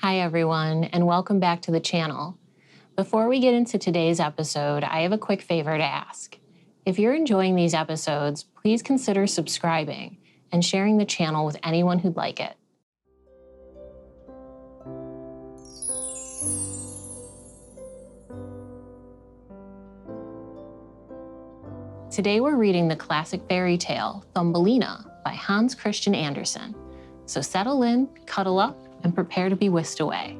Hi everyone, and welcome back to the channel. Before we get into today's episode, I have a quick favor to ask. If you're enjoying these episodes, please consider subscribing and sharing the channel with anyone who'd like it. Today we're reading the classic fairy tale, Thumbelina, by Hans Christian Andersen. So settle in, cuddle up, and prepare to be whisked away.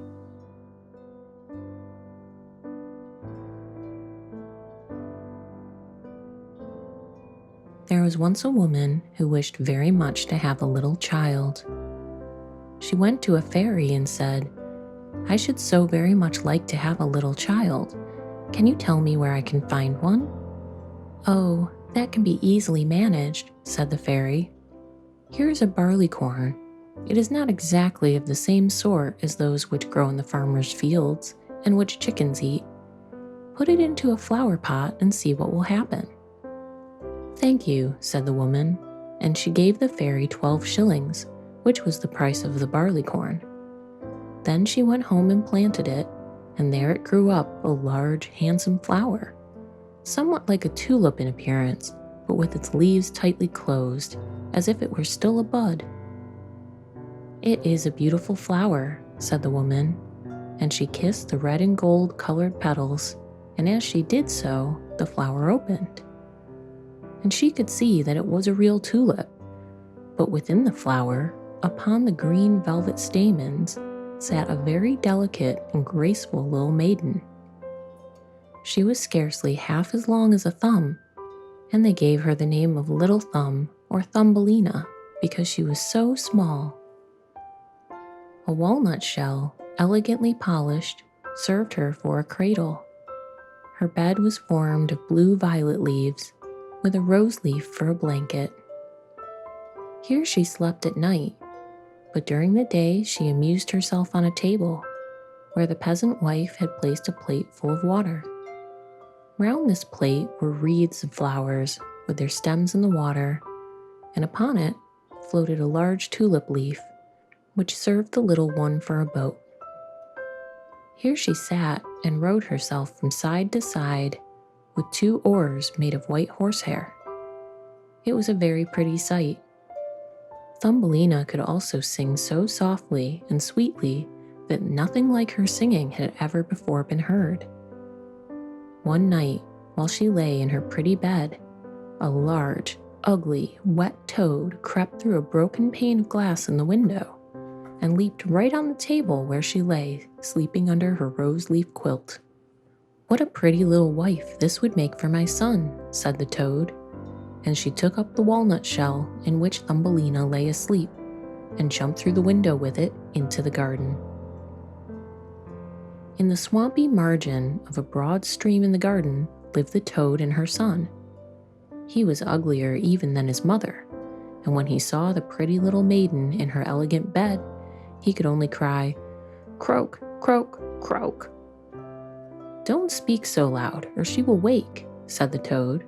There was once a woman who wished very much to have a little child. She went to a fairy and said, "I should so very much like to have a little child. Can you tell me where I can find one?" "Oh, that can be easily managed," said the fairy. "Here is a barleycorn. It is not exactly of the same sort as those which grow in the farmer's fields and which chickens eat. Put it into a flower pot and see what will happen." "Thank you," said the woman, and she gave the fairy 12 shillings, which was the price of the barleycorn. Then she went home and planted it, and there it grew up a large, handsome flower, somewhat like a tulip in appearance, but with its leaves tightly closed, as if it were still a bud. "It is a beautiful flower," said the woman, and she kissed the red and gold colored petals, and as she did so, the flower opened. And she could see that it was a real tulip, but within the flower, upon the green velvet stamens, sat a very delicate and graceful little maiden. She was scarcely half as long as a thumb, and they gave her the name of Little Thumb or Thumbelina because she was so small. A walnut shell, elegantly polished, served her for a cradle. Her bed was formed of blue-violet leaves, with a rose leaf for a blanket. Here she slept at night, but during the day she amused herself on a table, where the peasant wife had placed a plate full of water. Round this plate were wreaths of flowers with their stems in the water, and upon it floated a large tulip leaf, which served the little one for a boat. Here she sat and rowed herself from side to side with 2 oars made of white horsehair. It was a very pretty sight. Thumbelina could also sing so softly and sweetly that nothing like her singing had ever before been heard. One night, while she lay in her pretty bed, a large, ugly, wet toad crept through a broken pane of glass in the window and leaped right on the table where she lay, sleeping under her rose-leaf quilt. "What a pretty little wife this would make for my son," said the toad, and she took up the walnut shell in which Thumbelina lay asleep and jumped through the window with it into the garden. In the swampy margin of a broad stream in the garden lived the toad and her son. He was uglier even than his mother, and when he saw the pretty little maiden in her elegant bed, he could only cry, "Croak, croak, croak." "Don't speak so loud, or she will wake," said the toad.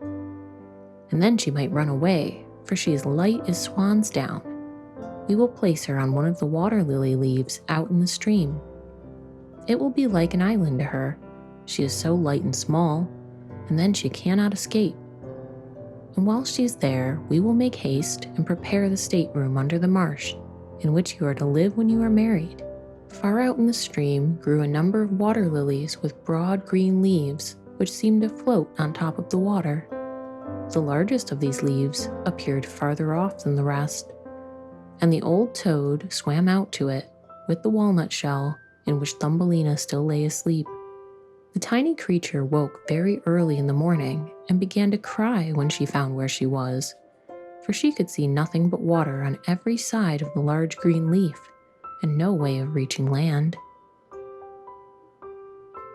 "And then she might run away, for she is light as swan's down. We will place her on one of the water lily leaves out in the stream. It will be like an island to her, she is so light and small, and then she cannot escape. And while she is there, we will make haste and prepare the stateroom under the marsh, in which you are to live when you are married." Far out in the stream grew a number of water lilies with broad green leaves, which seemed to float on top of the water. The largest of these leaves appeared farther off than the rest, and the old toad swam out to it with the walnut shell in which Thumbelina still lay asleep. The tiny creature woke very early in the morning and began to cry when she found where she was, for she could see nothing but water on every side of the large green leaf, and no way of reaching land.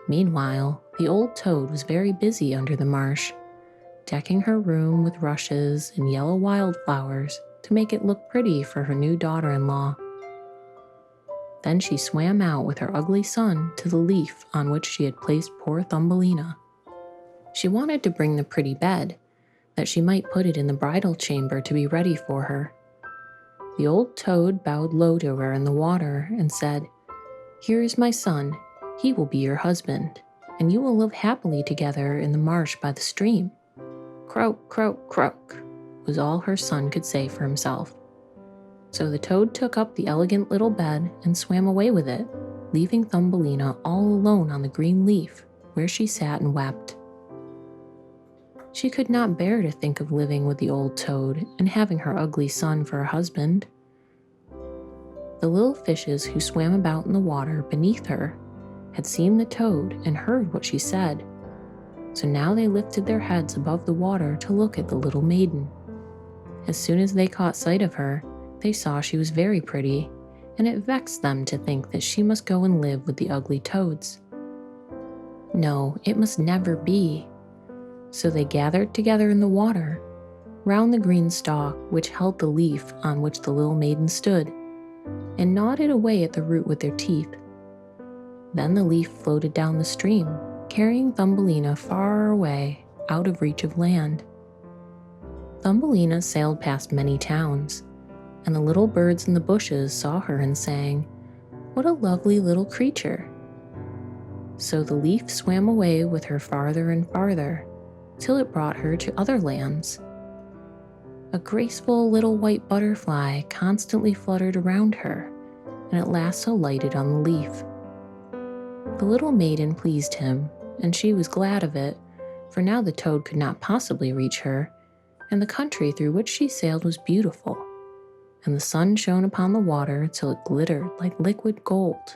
Meanwhile, the old toad was very busy under the marsh, decking her room with rushes and yellow wildflowers to make it look pretty for her new daughter-in-law. Then she swam out with her ugly son to the leaf on which she had placed poor Thumbelina. She wanted to bring the pretty bed, that she might put it in the bridal chamber to be ready for her. The old toad bowed low to her in the water and said, Here is my son. He will be your husband, and you will live happily together in the marsh by the stream." "Croak, croak, croak," was all her son could say for himself. So the toad took up the elegant little bed and swam away with it, leaving Thumbelina all alone on the green leaf, where she sat and wept. She could not bear to think of living with the old toad and having her ugly son for a husband. The little fishes who swam about in the water beneath her had seen the toad and heard what she said, so now they lifted their heads above the water to look at the little maiden. As soon as they caught sight of her, they saw she was very pretty, and it vexed them to think that she must go and live with the ugly toads. No, it must never be. So they gathered together in the water, round the green stalk which held the leaf on which the little maiden stood, and gnawed it away at the root with their teeth. Then the leaf floated down the stream, carrying Thumbelina far away, out of reach of land. Thumbelina sailed past many towns, and the little birds in the bushes saw her and sang, "What a lovely little creature!" So the leaf swam away with her farther and farther, till it brought her to other lands. A graceful little white butterfly constantly fluttered around her, and at last alighted on the leaf. The little maiden pleased him, and she was glad of it, for now the toad could not possibly reach her, and the country through which she sailed was beautiful, and the sun shone upon the water till it glittered like liquid gold.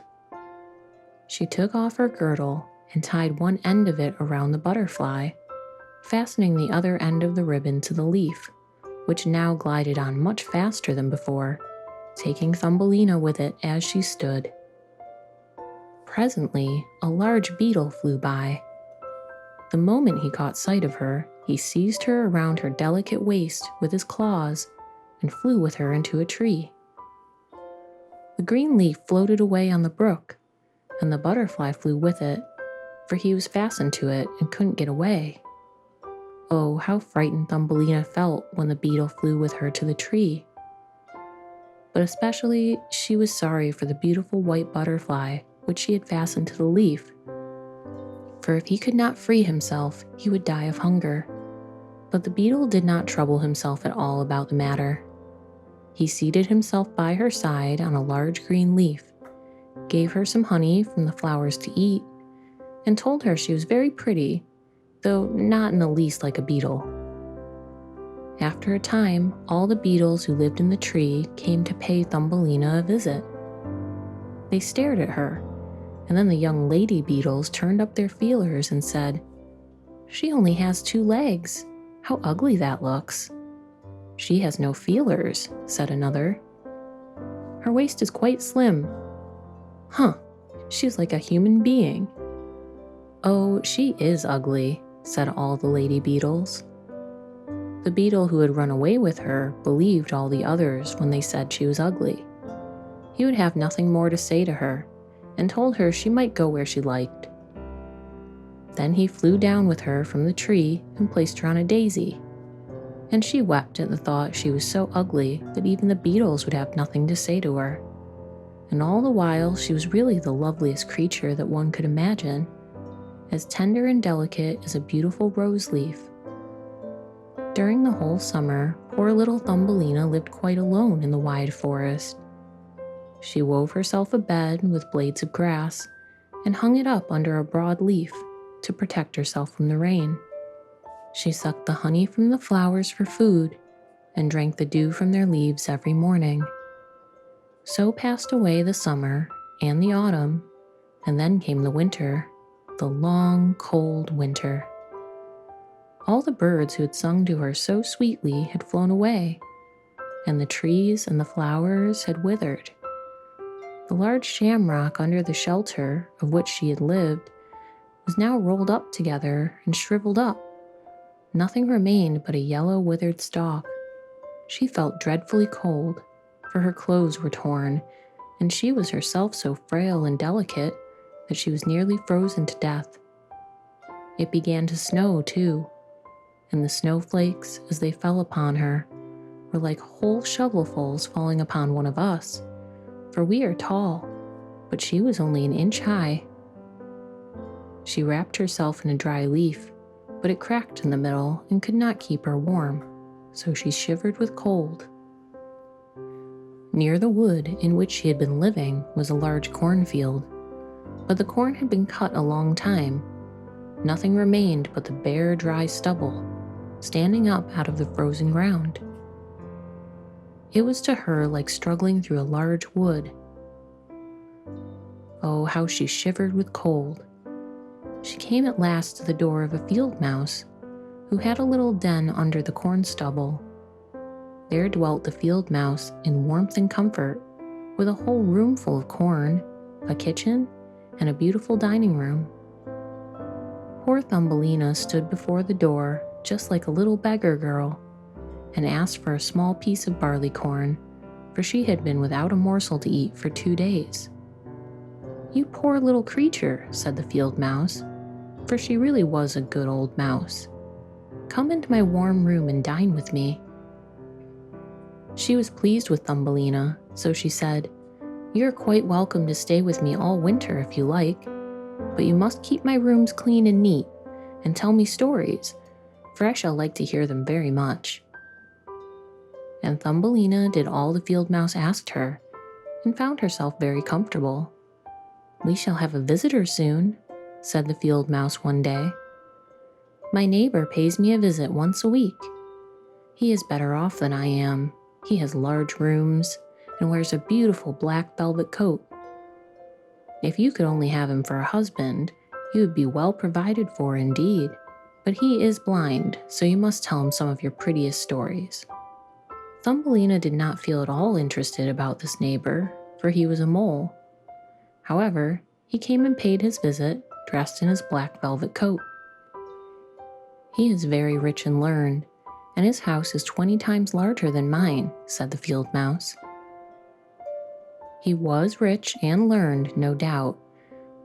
She took off her girdle and tied one end of it around the butterfly, fastening the other end of the ribbon to the leaf, which now glided on much faster than before, taking Thumbelina with it as she stood. Presently, a large beetle flew by. The moment he caught sight of her, he seized her around her delicate waist with his claws and flew with her into a tree. The green leaf floated away on the brook, and the butterfly flew with it, for he was fastened to it and couldn't get away. Oh, how frightened Thumbelina felt when the beetle flew with her to the tree. But especially she was sorry for the beautiful white butterfly which she had fastened to the leaf, for if he could not free himself, he would die of hunger. But the beetle did not trouble himself at all about the matter. He seated himself by her side on a large green leaf, gave her some honey from the flowers to eat, and told her she was very pretty, though not in the least like a beetle. After a time, all the beetles who lived in the tree came to pay Thumbelina a visit. They stared at her, and then the young lady beetles turned up their feelers and said, "She only has 2 legs. How ugly that looks." "She has no feelers," said another. "Her waist is quite slim." "Huh, she's like a human being." "Oh, she is ugly," said all the lady beetles. The beetle who had run away with her believed all the others when they said she was ugly. He would have nothing more to say to her, and told her she might go where she liked. Then he flew down with her from the tree and placed her on a daisy, and she wept at the thought she was so ugly that even the beetles would have nothing to say to her. And all the while she was really the loveliest creature that one could imagine, as tender and delicate as a beautiful rose leaf. During the whole summer, poor little Thumbelina lived quite alone in the wide forest. She wove herself a bed with blades of grass and hung it up under a broad leaf to protect herself from the rain. She sucked the honey from the flowers for food and drank the dew from their leaves every morning. So passed away the summer and the autumn, and then came the winter, the long, cold winter. All the birds who had sung to her so sweetly had flown away, and the trees and the flowers had withered. The large shamrock under the shelter of which she had lived was now rolled up together and shriveled up. Nothing remained but a yellow, withered stalk. She felt dreadfully cold, for her clothes were torn, and she was herself so frail and delicate that she was nearly frozen to death. It began to snow, too, and the snowflakes, as they fell upon her, were like whole shovelfuls falling upon one of us, for we are tall. but she was only an inch high. She wrapped herself in a dry leaf, but it cracked in the middle and could not keep her warm, so she shivered with cold. Near the wood in which she had been living was a large cornfield, but the corn had been cut a long time. Nothing remained but the bare, dry stubble, standing up out of the frozen ground. It was to her like struggling through a large wood. Oh, how she shivered with cold. She came at last to the door of a field mouse, who had a little den under the corn stubble. There dwelt the field mouse in warmth and comfort, with a whole room full of corn, a kitchen, and a beautiful dining room. Poor Thumbelina stood before the door just like a little beggar girl, and asked for a small piece of barley corn, for she had been without a morsel to eat for 2 days. "You poor little creature," said the field mouse, for she really was a good old mouse. "Come into my warm room and dine with me." She was pleased with Thumbelina, so she said, "You're quite welcome to stay with me all winter if you like, but you must keep my rooms clean and neat, and tell me stories, for I shall like to hear them very much." And Thumbelina did all the field mouse asked her, and found herself very comfortable. "We shall have a visitor soon," said the field mouse one day. "My neighbor pays me a visit once a week. He is better off than I am. He has large rooms and wears a beautiful black velvet coat. If you could only have him for a husband, you would be well provided for indeed. But he is blind, so you must tell him some of your prettiest stories." Thumbelina did not feel at all interested about this neighbor, for he was a mole. However, he came and paid his visit, dressed in his black velvet coat. "He is very rich and learned, and his house is 20 times larger than mine," said the field mouse. He was rich and learned, no doubt,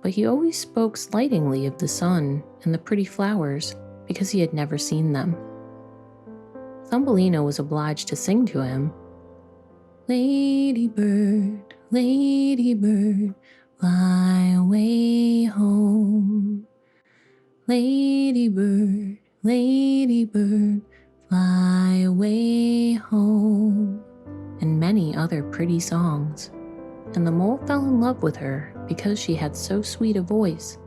but he always spoke slightingly of the sun and the pretty flowers because he had never seen them. Thumbelina was obliged to sing to him, "Lady bird, fly away home. Lady bird, fly away home," and many other pretty songs. And the mole fell in love with her because she had so sweet a voice,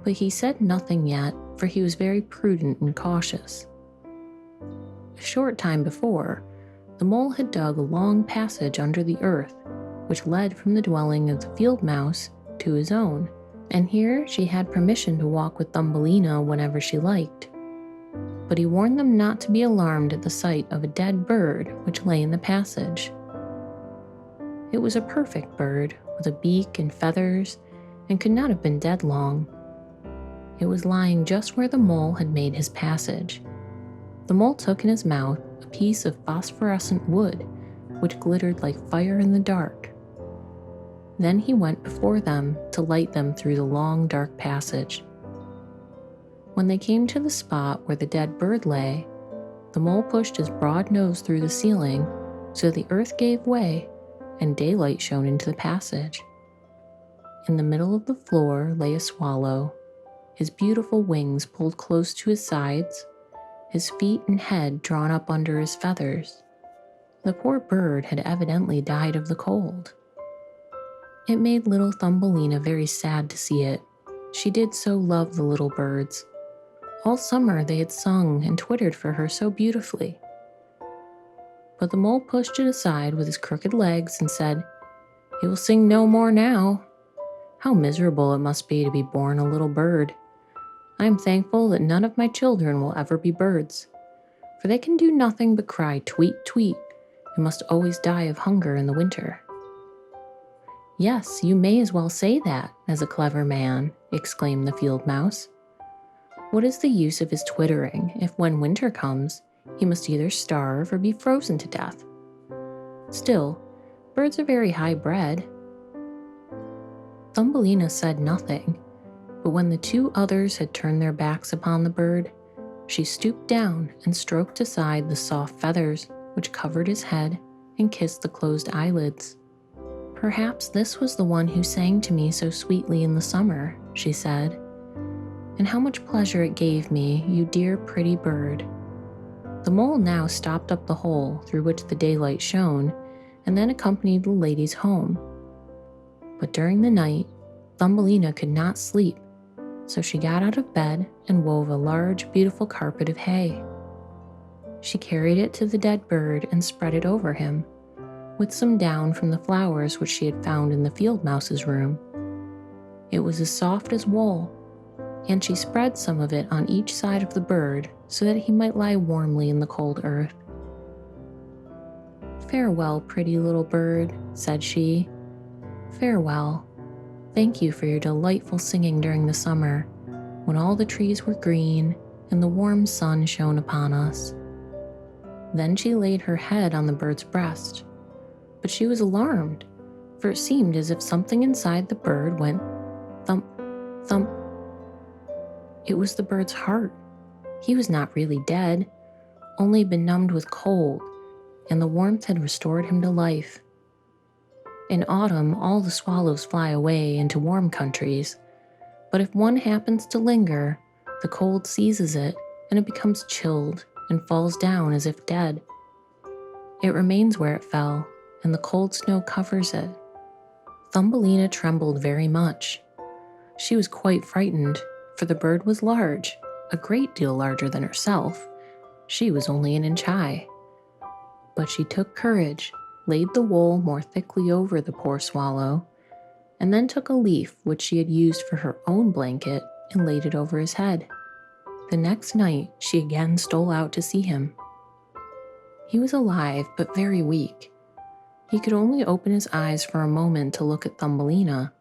but he said nothing yet, for he was very prudent and cautious. A short time before, the mole had dug a long passage under the earth, which led from the dwelling of the field mouse to his own, and here she had permission to walk with Thumbelina whenever she liked. But he warned them not to be alarmed at the sight of a dead bird which lay in the passage. It was a perfect bird, with a beak and feathers, and could not have been dead long. It was lying just where the mole had made his passage. The mole took in his mouth a piece of phosphorescent wood, which glittered like fire in the dark. Then he went before them to light them through the long, dark passage. When they came to the spot where the dead bird lay, the mole pushed his broad nose through the ceiling so the earth gave way and daylight shone into the passage. In the middle of the floor lay a swallow, his beautiful wings pulled close to his sides, his feet and head drawn up under his feathers. The poor bird had evidently died of the cold. It made little Thumbelina very sad to see it. She did so love the little birds. All summer they had sung and twittered for her so beautifully. But the mole pushed it aside with his crooked legs and said, "It will sing no more now. How miserable it must be to be born a little bird. I am thankful that none of my children will ever be birds, for they can do nothing but cry tweet, tweet, and must always die of hunger in the winter." "Yes, you may as well say that, as a clever man," exclaimed the field mouse. "What is the use of his twittering if when winter comes, he must either starve or be frozen to death? Still, birds are very high bred." Thumbelina said nothing, but when the 2 others had turned their backs upon the bird, she stooped down and stroked aside the soft feathers which covered his head and kissed the closed eyelids. "Perhaps this was the one who sang to me so sweetly in the summer," she said. "And how much pleasure it gave me, you dear pretty bird." The mole now stopped up the hole through which the daylight shone, and then accompanied the ladies home. But during the night, Thumbelina could not sleep, so she got out of bed and wove a large, beautiful carpet of hay. She carried it to the dead bird and spread it over him, with some down from the flowers which she had found in the field mouse's room. It was as soft as wool, and she spread some of it on each side of the bird so that he might lie warmly in the cold earth. "Farewell, pretty little bird," said she. "Farewell. Thank you for your delightful singing during the summer, when all the trees were green and the warm sun shone upon us." Then she laid her head on the bird's breast, but she was alarmed, for it seemed as if something inside the bird went thump, thump. It was the bird's heart. He was not really dead, only benumbed with cold, and the warmth had restored him to life. In autumn, all the swallows fly away into warm countries, but if one happens to linger, the cold seizes it, and it becomes chilled and falls down as if dead. It remains where it fell, and the cold snow covers it. Thumbelina trembled very much. She was quite frightened, for the bird was large, a great deal larger than herself. She was only an inch high. But she took courage, laid the wool more thickly over the poor swallow, and then took a leaf which she had used for her own blanket and laid it over his head. The next night she again stole out to see him. He was alive, but very weak. He could only open his eyes for a moment to look at Thumbelina,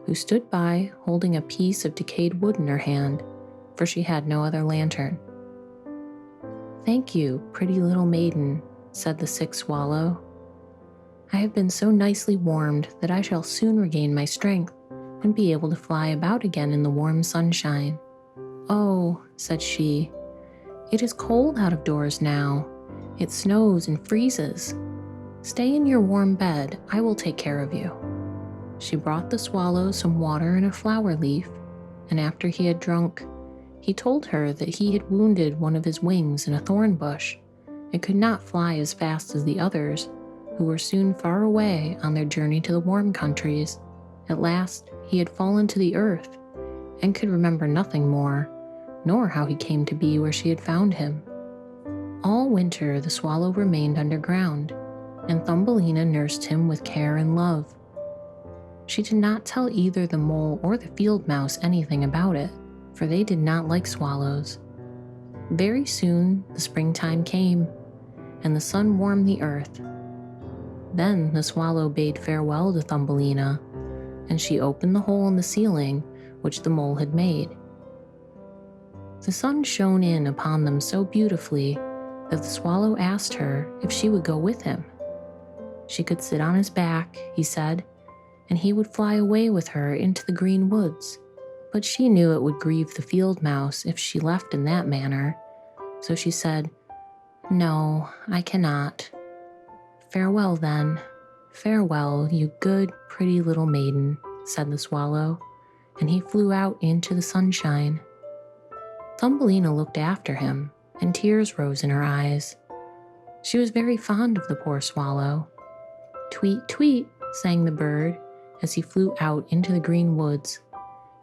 who stood by holding a piece of decayed wood in her hand, for she had no other lantern. "Thank you, pretty little maiden," said the sick swallow. "I have been so nicely warmed that I shall soon regain my strength and be able to fly about again in the warm sunshine." "Oh," said she, "it is cold out of doors now. It snows and freezes. Stay in your warm bed, I will take care of you." She brought the swallow some water and a flower leaf, and after he had drunk, he told her that he had wounded one of his wings in a thorn bush and could not fly as fast as the others, who were soon far away on their journey to the warm countries. At last he had fallen to the earth and could remember nothing more, nor how he came to be where she had found him. All winter the swallow remained underground, and Thumbelina nursed him with care and love. She did not tell either the mole or the field mouse anything about it, for they did not like swallows. Very soon the springtime came, and the sun warmed the earth. Then the swallow bade farewell to Thumbelina, and she opened the hole in the ceiling which the mole had made. The sun shone in upon them so beautifully that the swallow asked her if she would go with him. She could sit on his back, he said, and he would fly away with her into the green woods. But she knew it would grieve the field mouse if she left in that manner, so she said, "No, I cannot." "Farewell, then. Farewell, you good, pretty little maiden," said the swallow, and he flew out into the sunshine. Thumbelina looked after him, and tears rose in her eyes. She was very fond of the poor swallow. "Tweet, tweet," sang the bird as he flew out into the green woods,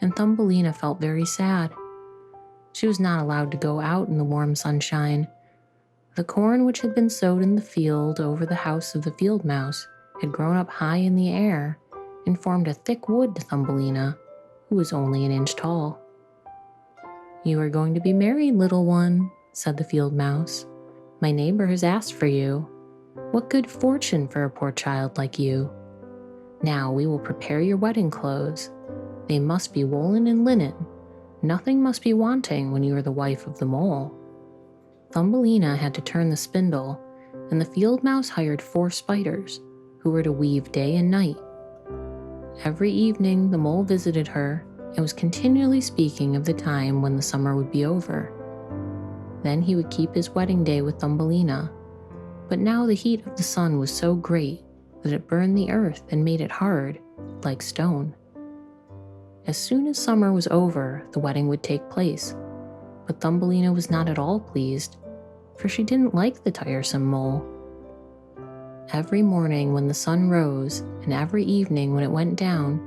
and Thumbelina felt very sad. She was not allowed to go out in the warm sunshine. The corn which had been sowed in the field over the house of the field mouse had grown up high in the air and formed a thick wood to Thumbelina, who was only an inch tall. "You are going to be married, little one," said the field mouse. "My neighbor has asked for you. What good fortune for a poor child like you. Now we will prepare your wedding clothes. They must be woolen and linen. Nothing must be wanting when you are the wife of the mole." Thumbelina had to turn the spindle, and the field mouse hired 4 spiders, who were to weave day and night. Every evening the mole visited her and was continually speaking of the time when the summer would be over. Then he would keep his wedding day with Thumbelina, but now the heat of the sun was so great that it burned the earth and made it hard, like stone. As soon as summer was over, the wedding would take place, but Thumbelina was not at all pleased, for she didn't like the tiresome mole. Every morning when the sun rose, and every evening when it went down,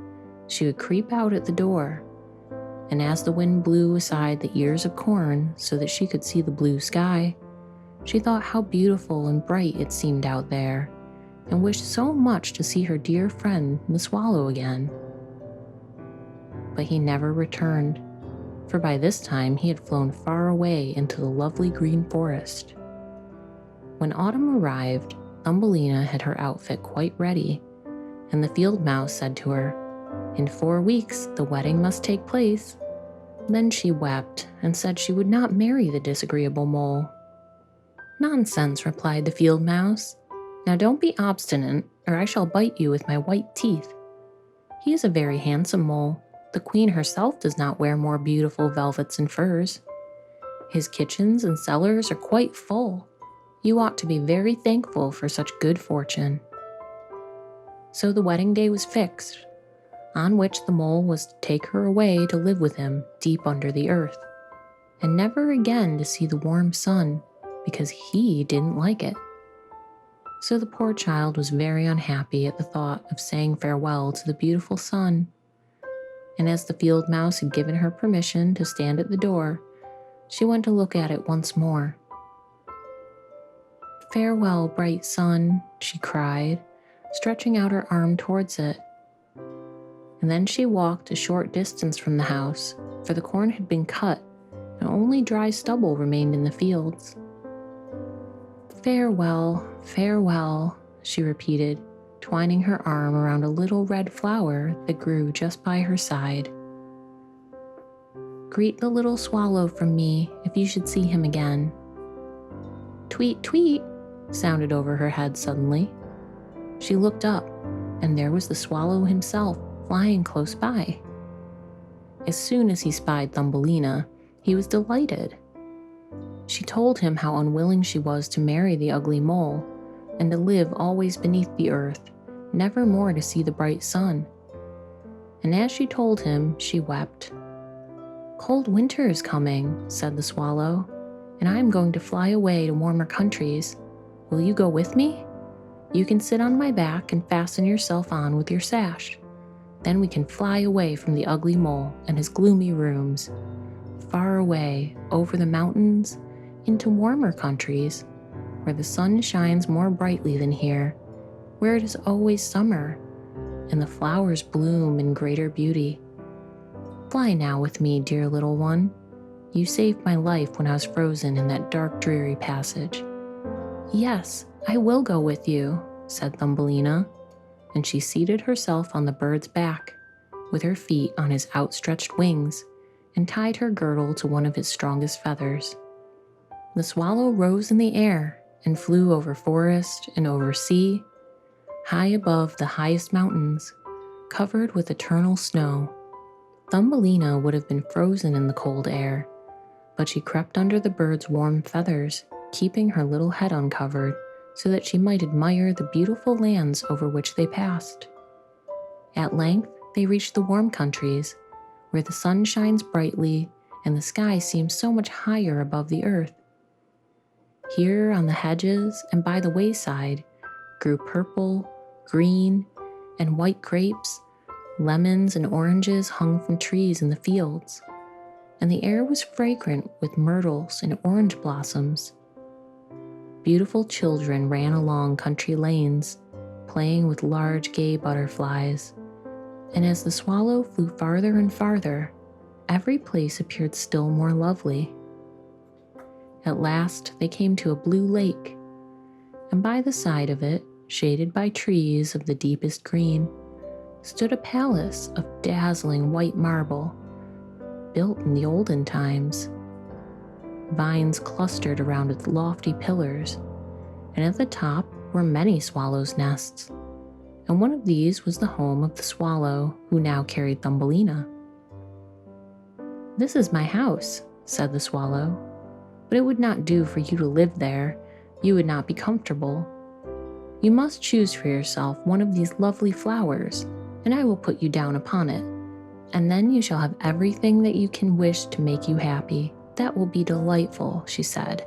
she would creep out at the door, and as the wind blew aside the ears of corn so that she could see the blue sky, she thought how beautiful and bright it seemed out there, and wished so much to see her dear friend the swallow again. But he never returned, for by this time he had flown far away into the lovely green forest. When autumn arrived, Thumbelina had her outfit quite ready, and the field mouse said to her, "In 4 weeks the wedding must take place." Then she wept and said she would not marry the disagreeable mole. "Nonsense," replied the field mouse. "Now don't be obstinate, or I shall bite you with my white teeth. He is a very handsome mole. The queen herself does not wear more beautiful velvets and furs. His kitchens and cellars are quite full. You ought to be very thankful for such good fortune." So the wedding day was fixed, on which the mole was to take her away to live with him deep under the earth, and never again to see the warm sun, because he didn't like it. So the poor child was very unhappy at the thought of saying farewell to the beautiful sun, and as the field mouse had given her permission to stand at the door, she went to look at it once more. "Farewell, bright sun," she cried, stretching out her arm towards it. And then she walked a short distance from the house, for the corn had been cut, and only dry stubble remained in the fields. "Farewell, farewell," she repeated, twining her arm around a little red flower that grew just by her side. "Greet the little swallow from me if you should see him again." "Tweet, tweet," sounded over her head suddenly. She looked up, and there was the swallow himself, flying close by. As soon as he spied Thumbelina, he was delighted. She told him how unwilling she was to marry the ugly mole, and to live always beneath the earth, never more to see the bright sun. And as she told him, she wept. "Cold winter is coming," said the swallow, "and I am going to fly away to warmer countries. Will you go with me? You can sit on my back and fasten yourself on with your sash. Then we can fly away from the ugly mole and his gloomy rooms, far away over the mountains into warmer countries, where the sun shines more brightly than here, where it is always summer, and the flowers bloom in greater beauty. Fly now with me, dear little one. You saved my life when I was frozen in that dark, dreary passage." "Yes, I will go with you," said Thumbelina, and she seated herself on the bird's back, with her feet on his outstretched wings, and tied her girdle to one of his strongest feathers. The swallow rose in the air and flew over forest and over sea, high above the highest mountains, covered with eternal snow. Thumbelina would have been frozen in the cold air, but she crept under the bird's warm feathers, keeping her little head uncovered so that she might admire the beautiful lands over which they passed. At length, they reached the warm countries, where the sun shines brightly and the sky seems so much higher above the earth. Here on the hedges and by the wayside grew purple, green, and white grapes, lemons and oranges hung from trees in the fields, and the air was fragrant with myrtles and orange blossoms. Beautiful children ran along country lanes, playing with large gay butterflies, and as the swallow flew farther and farther, every place appeared still more lovely. At last they came to a blue lake, and by the side of it, shaded by trees of the deepest green, stood a palace of dazzling white marble, built in the olden times. Vines clustered around its lofty pillars, and at the top were many swallows' nests, and one of these was the home of the swallow who now carried Thumbelina. "This is my house," said the swallow, "but it would not do for you to live there. You would not be comfortable. You must choose for yourself one of these lovely flowers, and I will put you down upon it. And then you shall have everything that you can wish to make you happy. That will be delightful," she said,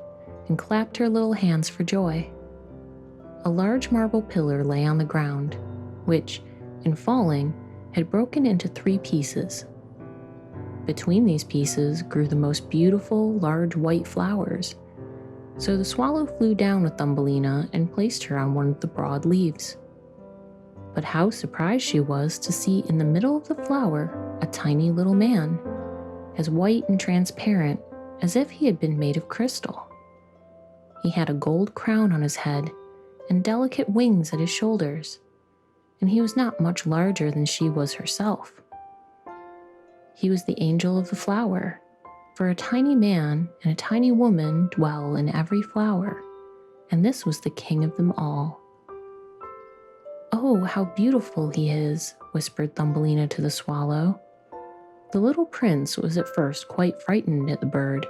and clapped her little hands for joy. A large marble pillar lay on the ground, which, in falling, had broken into 3 pieces. Between these pieces grew the most beautiful, large white flowers. So the swallow flew down with Thumbelina and placed her on one of the broad leaves. But how surprised she was to see in the middle of the flower a tiny little man, as white and transparent as if he had been made of crystal. He had a gold crown on his head and delicate wings at his shoulders, and he was not much larger than she was herself. He was the angel of the flower, for a tiny man and a tiny woman dwell in every flower, and this was the king of them all. "Oh, how beautiful he is," whispered Thumbelina to the swallow. The little prince was at first quite frightened at the bird,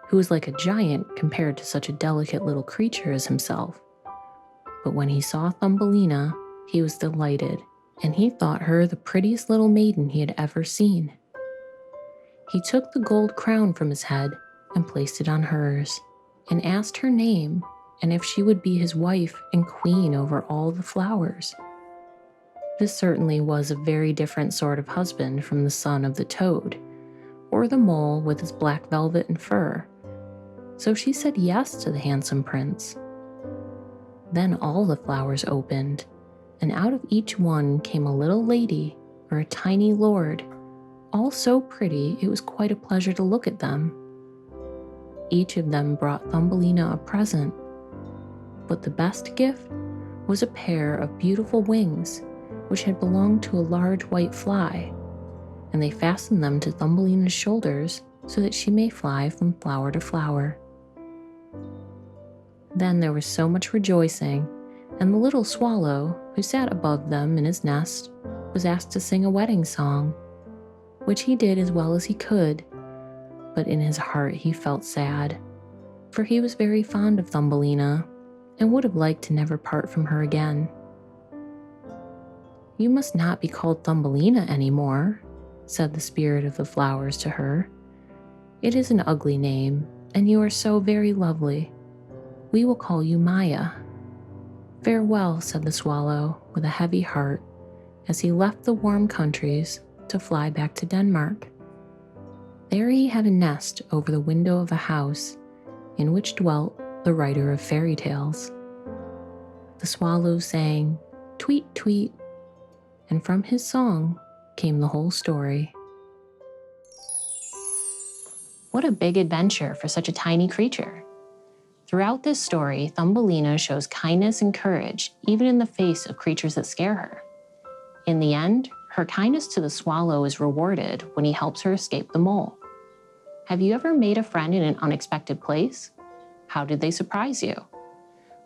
who was like a giant compared to such a delicate little creature as himself. But when he saw Thumbelina, he was delighted, and he thought her the prettiest little maiden he had ever seen. He took the gold crown from his head and placed it on hers, and asked her name and if she would be his wife and queen over all the flowers. This certainly was a very different sort of husband from the son of the toad, or the mole with his black velvet and fur. So she said yes to the handsome prince. Then all the flowers opened, and out of each one came a little lady or a tiny lord, all so pretty it was quite a pleasure to look at them. Each of them brought Thumbelina a present, but the best gift was a pair of beautiful wings which had belonged to a large white fly, and they fastened them to Thumbelina's shoulders so that she may fly from flower to flower. Then there was so much rejoicing, and the little swallow, who sat above them in his nest, was asked to sing a wedding song, which he did as well as he could, but in his heart he felt sad, for he was very fond of Thumbelina and would have liked to never part from her again. "You must not be called Thumbelina anymore," said the spirit of the flowers to her. "It is an ugly name, and you are so very lovely. We will call you Maya." "Farewell," said the swallow with a heavy heart as he left the warm countries to fly back to Denmark. There he had a nest over the window of a house in which dwelt the writer of fairy tales. The swallow sang, "Tweet, tweet," and from his song came the whole story. What a big adventure for such a tiny creature. Throughout this story, Thumbelina shows kindness and courage, even in the face of creatures that scare her. In the end, her kindness to the swallow is rewarded when he helps her escape the mole. Have you ever made a friend in an unexpected place? How did they surprise you?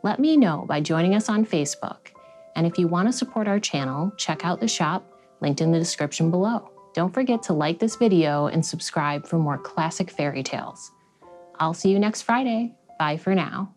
Let me know by joining us on Facebook. And if you want to support our channel, check out the shop linked in the description below. Don't forget to like this video and subscribe for more classic fairy tales. I'll see you next Friday. Bye for now.